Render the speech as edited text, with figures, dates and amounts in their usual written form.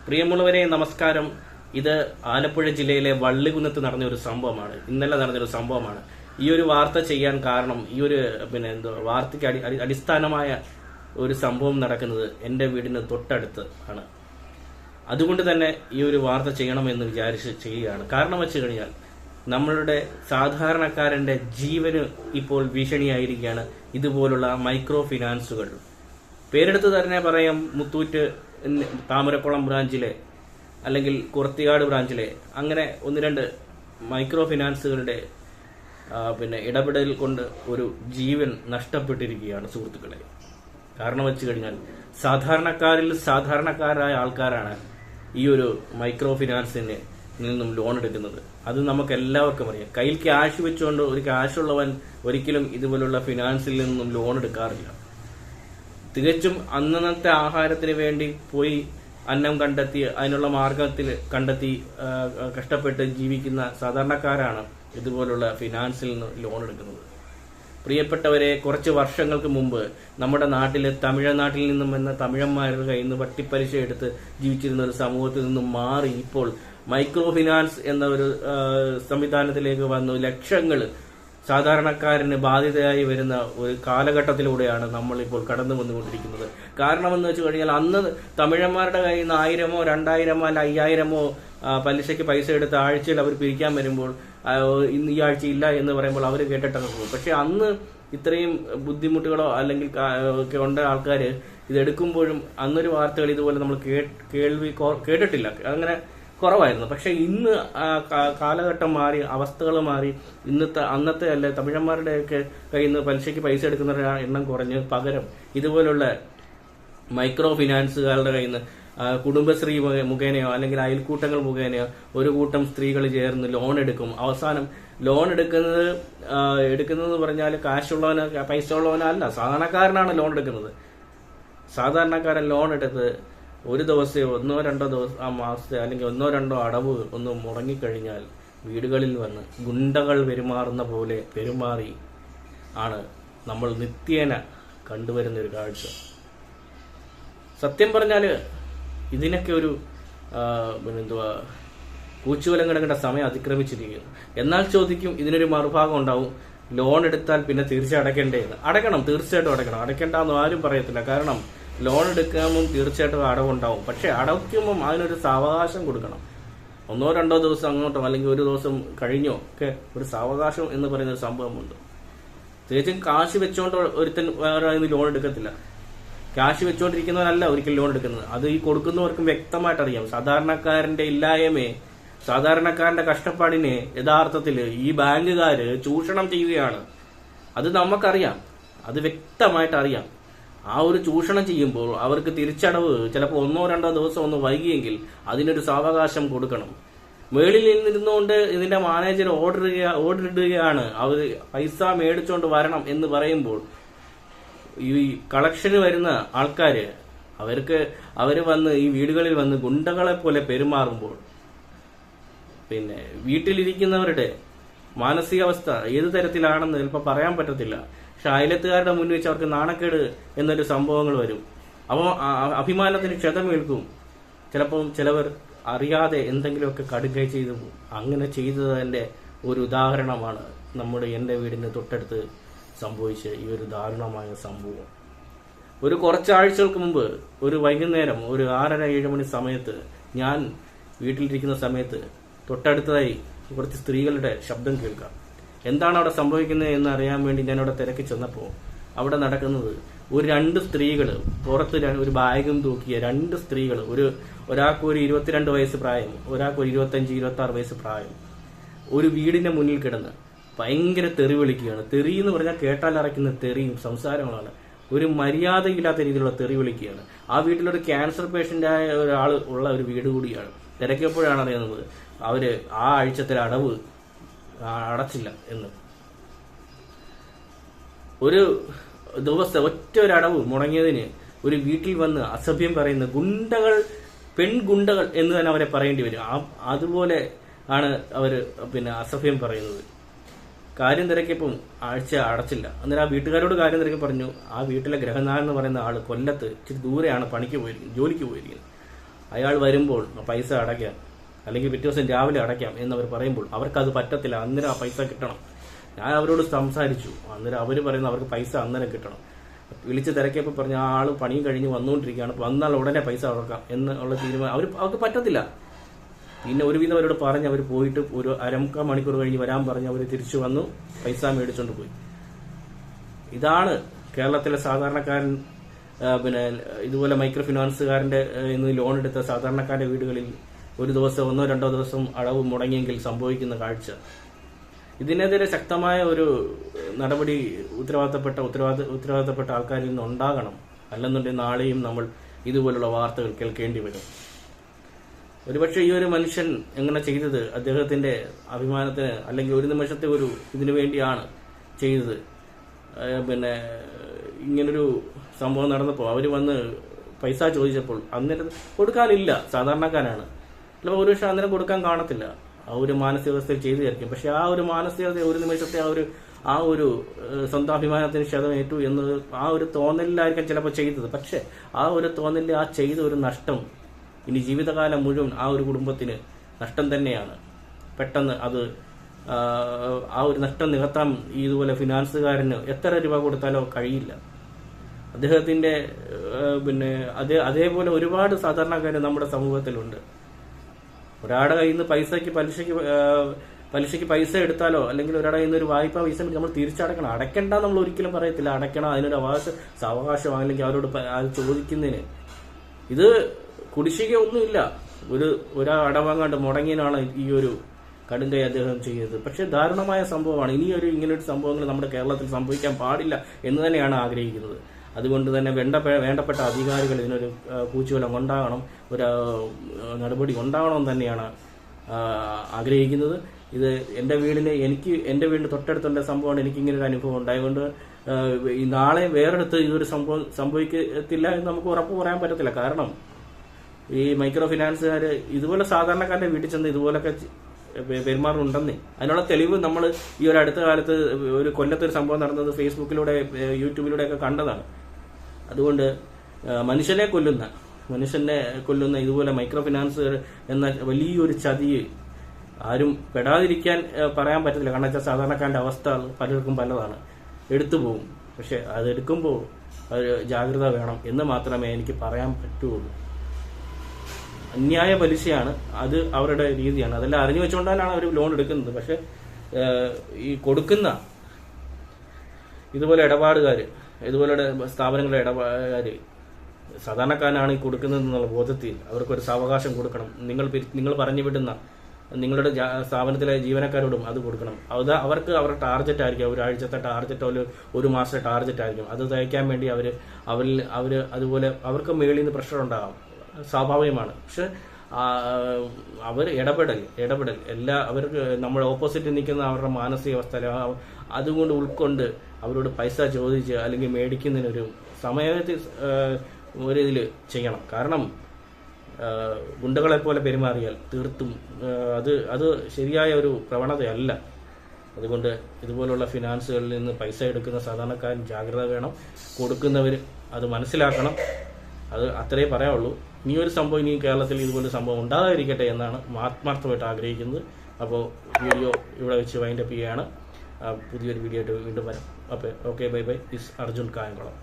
പ്രിയമുള്ളവരെ നമസ്കാരം. ഇത് ആലപ്പുഴ ജില്ലയിലെ വള്ളികുന്നത്ത് നടന്ന ഒരു സംഭവമാണ്. ഇന്നലെ നടന്നൊരു സംഭവമാണ്. ഈ ഒരു വാർത്ത ചെയ്യാൻ കാരണം ഈ ഒരു വാർത്തയ്ക്ക് അടിസ്ഥാനമായ ഒരു സംഭവം നടക്കുന്നത് എൻ്റെ വീടിന് തൊട്ടടുത്ത് ആണ്. അതുകൊണ്ട് തന്നെ ഈ ഒരു വാർത്ത ചെയ്യണമെന്ന് വിചാരിച്ച് ചെയ്യുകയാണ്. കാരണം വെച്ച് കഴിഞ്ഞാൽ നമ്മളുടെ സാധാരണക്കാരന്റെ ജീവന് ഇപ്പോൾ ഭീഷണിയായിരിക്കുകയാണ് ഇതുപോലുള്ള മൈക്രോ ഫിനാൻസുകൾ. പേരെടുത്ത് തന്നെ പറയാം, മുത്തൂറ്റ് താമരക്കുളം ബ്രാഞ്ചിലെ അല്ലെങ്കിൽ കുറത്തിയാട് ബ്രാഞ്ചിലെ അങ്ങനെ ഒന്ന് രണ്ട് മൈക്രോ ഫിനാൻസുകളുടെ ഇടപെടൽ കൊണ്ട് ഒരു ജീവൻ നഷ്ടപ്പെട്ടിരിക്കുകയാണ് സുഹൃത്തുക്കളെ. കാരണം വെച്ച് കഴിഞ്ഞാൽ സാധാരണക്കാരിൽ സാധാരണക്കാരായ ആൾക്കാരാണ് ഈ ഒരു മൈക്രോ ഫിനാൻസിന് നിന്നും ലോൺ എടുക്കുന്നത്. അത് നമുക്ക് എല്ലാവർക്കും അറിയാം. കയ്യിൽ ക്യാഷ് വെച്ചുകൊണ്ട് ഒരു ക്യാഷുള്ളവൻ ഒരിക്കലും ഇതുപോലുള്ള ഫിനാൻസിൽ നിന്നും ലോൺ എടുക്കാറില്ല. തികച്ചും അന്നത്തെ ആഹാരത്തിന് വേണ്ടി പോയി അന്നം കണ്ടെത്തി അതിനുള്ള മാർഗത്തിൽ കണ്ടെത്തി കഷ്ടപ്പെട്ട് ജീവിക്കുന്ന സാധാരണക്കാരാണ് ഇതുപോലുള്ള ഫിനാൻസിൽ നിന്ന് ലോൺ എടുക്കുന്നത്. പ്രിയപ്പെട്ടവരെ, കുറച്ച് വർഷങ്ങൾക്ക് മുമ്പ് നമ്മുടെ നാട്ടിലെ തമിഴ്നാട്ടിൽ നിന്നും വന്ന തമിഴന്മാരുടെ കയ്യിൽ നിന്ന് വട്ടിപ്പലിശ എടുത്ത് ജീവിച്ചിരുന്ന ഒരു സമൂഹത്തിൽ നിന്നും മാറി ഇപ്പോൾ മൈക്രോ ഫിനാൻസ് എന്ന ഒരു സംവിധാനത്തിലേക്ക് വന്നു ലക്ഷങ്ങൾ സാധാരണക്കാരന് ബാധ്യതയായി വരുന്ന ഒരു കാലഘട്ടത്തിലൂടെയാണ് നമ്മൾ ഇപ്പോൾ കടന്നു വന്നുകൊണ്ടിരിക്കുന്നത്. കാരണമെന്ന് വെച്ച് കഴിഞ്ഞാൽ അന്ന് തമിഴന്മാരുടെ കയ്യിൽ നിന്ന് 1000-ഓ 2000-ഓ അല്ല 5000-ഓ പലിശയ്ക്ക് പൈസ എടുത്ത് ആഴ്ചയിൽ അവർ പിരിക്കാൻ വരുമ്പോൾ ഇന്ന് ഈ ആഴ്ച ഇല്ല എന്ന് പറയുമ്പോൾ അവർ കേട്ടിട്ടൊക്കെ പോകും. പക്ഷെ അന്ന് ഇത്രയും ബുദ്ധിമുട്ടുകളോ അല്ലെങ്കിൽ ഒക്കെ ഉണ്ട ആൾക്കാർ ഇതെടുക്കുമ്പോഴും അന്നൊരു വാർത്തകൾ ഇതുപോലെ നമ്മൾ കേട്ടിട്ടില്ല, അങ്ങനെ കുറവായിരുന്നു. പക്ഷെ ഇന്ന് കാലഘട്ടം മാറി, അവസ്ഥകൾ മാറി. അന്നത്തെ അല്ലെ തമിഴന്മാരുടെയൊക്കെ കയ്യിൽ നിന്ന് പലിശയ്ക്ക് പൈസ എടുക്കുന്നവരുടെ എണ്ണം കുറഞ്ഞ് പകരം ഇതുപോലുള്ള മൈക്രോ ഫിനാൻസുകാരുടെ കയ്യിൽ നിന്ന് കുടുംബശ്രീ മുഖേനയോ അല്ലെങ്കിൽ അയൽക്കൂട്ടങ്ങൾ മുഖേനയോ ഒരു കൂട്ടം സ്ത്രീകൾ ചേർന്ന് ലോൺ എടുക്കും. അവസാനം ലോൺ എടുക്കുന്നത് പറഞ്ഞാൽ കാശുള്ളവനോ പൈസ ഉള്ളവനോ അല്ല, സാധാരണക്കാരനാണ് ലോൺ എടുക്കുന്നത്. സാധാരണക്കാരൻ ലോൺ എടുത്ത് ഒരു ദിവസം 1-2 ദിവസം ആ മാസത്തെ അല്ലെങ്കിൽ 1-2 അടവ് ഒന്ന് മുടങ്ങിക്കഴിഞ്ഞാൽ വീടുകളിൽ വന്ന് ഗുണ്ടകൾ പെരുമാറുന്ന പോലെ പെരുമാറി ആണ് നമ്മൾ നിത്യേന കണ്ടുവരുന്ന ഒരു കാഴ്ച. സത്യം പറഞ്ഞാൽ ഇതിനൊക്കെ ഒരു കൂച്ചുവലം കിടക്കേണ്ട സമയം അതിക്രമിച്ചിരിക്കുന്നു. എന്നാൽ ചോദിക്കും, ഇതിനൊരു മറുഭാഗം ഉണ്ടാവും, ലോൺ എടുത്താൽ പിന്നെ തീർച്ചയായും അടയ്ക്കേണ്ടതെന്ന്. അടയ്ക്കണം, തീർച്ചയായിട്ടും അടയ്ക്കണം. അടയ്ക്കേണ്ടെന്ന് ആരും പറയത്തില്ല. കാരണം ലോൺ എടുക്കുമ്പോൾ തീർച്ചയായിട്ടും അടവുണ്ടാവും. പക്ഷെ അടയ്ക്കുമ്പം അതിനൊരു സാവകാശം കൊടുക്കണം. 1-2 ദിവസം അങ്ങോട്ടോ അല്ലെങ്കിൽ ഒരു ദിവസം കഴിഞ്ഞോ ഒക്കെ ഒരു സാവകാശം എന്ന് പറയുന്ന ഒരു സംഭവമുണ്ട്. തികച്ചും കാശ് വെച്ചോണ്ട് ഒരുത്തൻ വേറെ ലോൺ എടുക്കത്തില്ല. ക്യാഷ് വെച്ചുകൊണ്ടിരിക്കുന്നവരല്ല ഒരിക്കലും ലോൺ എടുക്കുന്നത്. അത് ഈ കൊടുക്കുന്നവർക്കും വ്യക്തമായിട്ട് അറിയാം. സാധാരണക്കാരന്റെ ഇല്ലായ്മയെ, സാധാരണക്കാരന്റെ കഷ്ടപ്പാടിനെ യഥാർത്ഥത്തിൽ ഈ ബാങ്കുകാര് ചൂഷണം ചെയ്യുകയാണ്. അത് നമുക്കറിയാം, അത് വ്യക്തമായിട്ട് അറിയാം. ആ ഒരു ചൂഷണം ചെയ്യുമ്പോൾ അവർക്ക് തിരിച്ചടവ് ചിലപ്പോൾ 1-2 ദിവസം ഒന്ന് വൈകിയെങ്കിൽ അതിനൊരു സാവകാശം കൊടുക്കണം. മേളിൽ നിന്നിരുന്നുകൊണ്ട് ഇതിന്റെ മാനേജർ ഓർഡർ ഇടുകയാണ്, അവർ പൈസ മേടിച്ചുകൊണ്ട് വരണം എന്ന് പറയുമ്പോൾ ഈ കളക്ഷന് വരുന്ന ആൾക്കാര് അവര് വന്ന് ഈ വീടുകളിൽ വന്ന് ഗുണ്ടകളെ പോലെ പെരുമാറുമ്പോൾ പിന്നെ വീട്ടിലിരിക്കുന്നവരുടെ മാനസികാവസ്ഥ ഏത് തരത്തിലാണെന്ന് ചിലപ്പോൾ പറയാൻ പറ്റത്തില്ല. പക്ഷെ അയലത്തുകാരുടെ മുന്നിൽ വെച്ച് അവർക്ക് നാണക്കേട് എന്നൊരു സംഭവങ്ങൾ വരും. അപ്പോൾ അഭിമാനത്തിന് ക്ഷതമേൽക്കും. ചിലപ്പോൾ ചിലവർ അറിയാതെ എന്തെങ്കിലുമൊക്കെ കടുകൈ ചെയ്തു പോകും. അങ്ങനെ ചെയ്തതിന്റെ ഒരു ഉദാഹരണമാണ് എൻ്റെ വീടിന് തൊട്ടടുത്ത് സംഭവിച്ച ഈ ഒരു ദാരുണമായ സംഭവം. ഒരു കുറച്ചാഴ്ചകൾക്ക് മുമ്പ് ഒരു വൈകുന്നേരം ഒരു 6:30-7 മണി സമയത്ത് ഞാൻ വീട്ടിലിരിക്കുന്ന സമയത്ത് തൊട്ടടുത്തതായി കുറച്ച് സ്ത്രീകളുടെ ശബ്ദം കേൾക്കാം. എന്താണ് അവിടെ സംഭവിക്കുന്നത് എന്ന് അറിയാൻ വേണ്ടി ഞാൻ അവിടെ തിരക്കി ചെന്നപ്പോൾ അവിടെ നടക്കുന്നത് ഒരു 2 സ്ത്രീകൾ പുറത്ത് ഒരു ബാഗും തൂക്കിയ 2 സ്ത്രീകൾ, ഒരാൾക്ക് ഒരു 22 വയസ്സ് പ്രായം, ഒരാൾക്ക് ഒരു 25-26 വയസ്സ് പ്രായം, ഒരു വീടിന്റെ മുന്നിൽ കിടന്ന് ഭയങ്കര തെറി വിളിക്കുകയാണ്. തെറി എന്ന് പറഞ്ഞാൽ കേട്ടാൽ അറയ്ക്കുന്ന തെറിയും സംസാരങ്ങളാണ്. ഒരു മര്യാദയില്ലാത്ത രീതിയിലുള്ള തെറി വിളിക്കുകയാണ്. ആ വീട്ടിലൊരു ക്യാൻസർ പേഷ്യന്റായ ഒരാൾ ഉള്ള ഒരു വീട് കൂടിയാണ്. തിരക്കിയപ്പോഴാണ് അറിയുന്നത് അവര് ആ ആഴ്ചത്തെ അടവ് അടച്ചില്ല എന്ന്. ഒരു ദിവസം ഒറ്റ ഒരടവ് മുടങ്ങിയതിന് ഒരു വീട്ടിൽ വന്ന് അസഭ്യം പറയുന്ന ഗുണ്ടകൾ, പെൺഗുണ്ടകൾ എന്ന് തന്നെ അവരെ പറയേണ്ടി വരും. അതുപോലെ ആണ് അവര് അസഭ്യം പറയുന്നത്. കാര്യം തിരക്കിയപ്പം ആഴ്ച അടച്ചില്ല. അന്നേരം ആ വീട്ടുകാരോട് കാര്യം തിരക്കി പറഞ്ഞു, ആ വീട്ടിലെ ഗ്രഹനാഥൻ എന്ന് പറയുന്ന ആള് കൊല്ലത്ത് ഇച്ചിരി ദൂരെയാണ് ജോലിക്ക് പോയിരിക്കുന്നത്. അയാൾ വരുമ്പോൾ പൈസ അടയ്ക്കാം, അല്ലെങ്കിൽ പിറ്റേ ദിവസം രാവിലെ അടയ്ക്കാം എന്നവർ പറയുമ്പോൾ അവർക്കത് പറ്റത്തില്ല. അന്നേരം ആ പൈസ കിട്ടണം. ഞാൻ അവരോട് സംസാരിച്ചു. അന്നേരം അവർ പറയുന്നു അവർക്ക് പൈസ അന്നേരം കിട്ടണം. വിളിച്ച് തിരക്കിയപ്പോൾ പറഞ്ഞ ആ ആൾ പണിയും കഴിഞ്ഞ് വന്നുകൊണ്ടിരിക്കുകയാണ്, വന്നാൽ ഉടനെ പൈസ അടക്കാം എന്നുള്ള തീരുമാനം അവർക്ക് പറ്റത്തില്ല. പിന്നെ ഒരുവിധം അവരോട് പറഞ്ഞ് അവർ പോയിട്ട് ഒരു 1/4 മണിക്കൂർ കഴിഞ്ഞ് വരാൻ പറഞ്ഞ് അവർ തിരിച്ചു വന്നു, പൈസ മേടിച്ചുകൊണ്ട് പോയി. ഇതാണ് കേരളത്തിലെ സാധാരണക്കാരൻ, ഇതുപോലെ മൈക്രോ ഫിനാൻസുകാരന്റെ ഇന്ന് ലോൺ എടുത്ത സാധാരണക്കാരന്റെ വീടുകളിൽ ഒരു ദിവസം 1-2 ദിവസം അടവ് മുടങ്ങിയെങ്കിൽ സംഭവിക്കുന്ന കാഴ്ച. ഇതിനെതിരെ ശക്തമായ ഒരു നടപടി ഉത്തരവാദിത്തപ്പെട്ട ആൾക്കാരിൽ നിന്ന് ഉണ്ടാകണം. അല്ലെന്നുണ്ടെങ്കിൽ നാളെയും നമ്മൾ ഇതുപോലുള്ള വാർത്തകൾ കേൾക്കേണ്ടി വരും. ഒരുപക്ഷെ ഈ ഒരു മനുഷ്യൻ എങ്ങനെ ചെയ്തത് അദ്ദേഹത്തിന്റെ അഭിമാനത്തിന് അല്ലെങ്കിൽ ഒരു നിമിഷത്തെ ഒരു ഇതിനു വേണ്ടിയാണ് ചെയ്തത്. ഇങ്ങനൊരു സംഭവം നടന്നപ്പോൾ അവർ വന്ന് പൈസ ചോദിച്ചപ്പോൾ അന്നേരം കൊടുക്കാനില്ല, സാധാരണക്കാരാണ്. ചിലപ്പോൾ ഒരു പക്ഷെ അന്നേരം കൊടുക്കാൻ കാണത്തില്ല. ആ ഒരു മാനസികാവസ്ഥയിൽ ചെയ്തു തരിക്കും. പക്ഷെ ആ ഒരു മാനസികത ഒരു നിമിഷത്തെ ആ ഒരു സ്വന്തം അഭിമാനത്തിന് ക്ഷതമേറ്റു എന്ന് ആ ഒരു തോന്നലിലായിരിക്കും ചിലപ്പോൾ ചെയ്തത്. പക്ഷെ ആ ഒരു തോന്നലിൽ ആ ചെയ്ത ഒരു നഷ്ടം ഇനി ജീവിതകാലം മുഴുവൻ ആ ഒരു കുടുംബത്തിന് നഷ്ടം തന്നെയാണ്. പെട്ടെന്ന് അത് ആ ഒരു നഷ്ടം നികത്താൻ ഇതുപോലെ ഫിനാൻസുകാരന് എത്ര രൂപ കൊടുത്താലോ കഴിയില്ല. അദ്ദേഹത്തിന്റെ അതേപോലെ ഒരുപാട് സാധാരണക്കാർ നമ്മുടെ സമൂഹത്തിലുണ്ട്. ഒരാളുടെ കയ്യിൽ നിന്ന് പലിശയ്ക്ക് പൈസ എടുത്താലോ അല്ലെങ്കിൽ ഒരാളുടെ കയ്യിൽ നിന്ന് ഒരു വായ്പ പൈസ നമ്മൾ തിരിച്ചടക്കണം. അടയ്ക്കണ്ട നമ്മൾ ഒരിക്കലും പറയത്തില്ല, അടയ്ക്കണം, അതിനൊരു സാവകാശം അല്ലെങ്കിൽ അവരോട് അത് ചോദിക്കുന്നതിന്. ഇത് കുടിശ്ശിക ഒന്നുമില്ല, ഒരടവാങ്ങാണ്ട് മുടങ്ങിയനാണ് ഈ ഒരു കടുങ്കൈ അദ്ദേഹം ചെയ്തത്. പക്ഷെ ദാരുണമായ സംഭവമാണ്. ഇങ്ങനൊരു സംഭവങ്ങൾ നമ്മുടെ കേരളത്തിൽ സംഭവിക്കാൻ പാടില്ല എന്ന് തന്നെയാണ് ആഗ്രഹിക്കുന്നത്. അതുകൊണ്ട് തന്നെ വേണ്ടപ്പെട്ട അധികാരികൾ ഇതിനൊരു കൂച്ചുവലം ഉണ്ടാകണം, ഒരു നടപടി ഉണ്ടാകണമെന്ന് തന്നെയാണ് ആഗ്രഹിക്കുന്നത്. ഇത് എൻ്റെ വീടിന് തൊട്ടടുത്തുള്ള സംഭവമാണ്. എനിക്കിങ്ങനെ ഒരു അനുഭവം ഉണ്ടായതുകൊണ്ട് ഈ നാളെ വേറെടുത്ത് ഇതൊരു സംഭവം സംഭവിക്കത്തില്ല എന്ന് നമുക്ക് ഉറപ്പ് പറയാൻ പറ്റത്തില്ല. കാരണം ഈ മൈക്രോ ഫിനാൻസുകാർ ഇതുപോലെ സാധാരണക്കാരുടെ വീട്ടിൽ ചെന്ന് ഇതുപോലൊക്കെ പെരുമാറുന്നുണ്ടെന്നേ. അതിനുള്ള തെളിവ് നമ്മൾ ഈ ഒരു അടുത്ത കാലത്ത് ഒരു കൊല്ലത്തൊരു സംഭവം നടന്നത് ഫേസ്ബുക്കിലൂടെ യൂട്യൂബിലൂടെ ഒക്കെ കണ്ടതാണ്. അതുകൊണ്ട് മനുഷ്യനെ കൊല്ലുന്ന ഇതുപോലെ മൈക്രോ ഫിനാൻസ് എന്ന വലിയൊരു ചതി ആരും പെടാതിരിക്കാൻ പറയാൻ പറ്റത്തില്ല. കാരണം വെച്ചാൽ സാധാരണക്കാരൻ്റെ അവസ്ഥ പലർക്കും പലതാണ്, എടുത്തു പോകും. പക്ഷെ അതെടുക്കുമ്പോൾ ഒരു ജാഗ്രത വേണം എന്ന് മാത്രമേ എനിക്ക് പറയാൻ പറ്റുള്ളൂ. അന്യായ പലിശയാണ്, അത് അവരുടെ രീതിയാണ്. അതെല്ലാം അറിഞ്ഞു വെച്ചുകൊണ്ടാണ് അവർ ലോൺ എടുക്കുന്നത്. പക്ഷെ ഈ കൊടുക്കുന്ന ഇതുപോലെ ഇടപാടുകാർ, ഇതുപോലെ സ്ഥാപനങ്ങളുടെ ഇടപാടുകാർ സാധാരണക്കാരനാണ് ഈ കൊടുക്കുന്നതെന്നുള്ള ബോധത്തിൽ അവർക്കൊരു സാവകാശം കൊടുക്കണം. നിങ്ങൾ പറഞ്ഞു വിടുന്ന നിങ്ങളുടെ സ്ഥാപനത്തിലെ ജീവനക്കാരോടും അത് കൊടുക്കണം. അവർക്ക് അവരുടെ ടാർഗറ്റ് ആയിരിക്കും, ഒരാഴ്ചത്തെ ടാർഗറ്റോ ഒരു മാസത്തെ ടാർഗറ്റ് ആയിരിക്കും. അത് തയ്ക്കാൻ വേണ്ടി അവർ അതുപോലെ അവർക്ക് മേളിൽ നിന്ന് പ്രഷർ ഉണ്ടാകാം, സ്വാഭാവികമാണ്. പക്ഷെ അവർ ഇടപെടൽ അവർക്ക് നമ്മുടെ ഓപ്പോസിറ്റ് നിൽക്കുന്ന അവരുടെ മാനസികാവസ്ഥ അതുകൊണ്ട് ഉൾക്കൊണ്ട് അവരോട് പൈസ ചോദിച്ച് അല്ലെങ്കിൽ മേടിക്കുന്നതിനൊരു സമയത്തിൽ ഇതിൽ ചെയ്യണം. കാരണം ഗുണ്ടകളെ പോലെ പെരുമാറിയാൽ തീർത്തും അത് ശരിയായ ഒരു പ്രവണതയല്ല. അതുകൊണ്ട് ഇതുപോലുള്ള ഫിനാൻസുകളിൽ നിന്ന് പൈസ എടുക്കുന്ന സാധാരണക്കാരൻ ജാഗ്രത വേണം, കൊടുക്കുന്നവർ അത് മനസ്സിലാക്കണം. അത് അത്രേ പറയാനുള്ളൂ. ഇനിയൊരു സംഭവം ഇനി കേരളത്തിൽ ഇതുപോലെ സംഭവം ഉണ്ടാകാതിരിക്കട്ടെ എന്നാണ് ആത്മാർത്ഥമായിട്ട് ആഗ്രഹിക്കുന്നത്. അപ്പോൾ വീഡിയോ ഇവിടെ വെച്ച് വൈൻഡപ്പ് ചെയ്യുകയാണ്. പുതിയൊരു വീഡിയോ ആയിട്ട് വീണ്ടും വരാം. Okay, bye. Is Arjun Kayamkulam.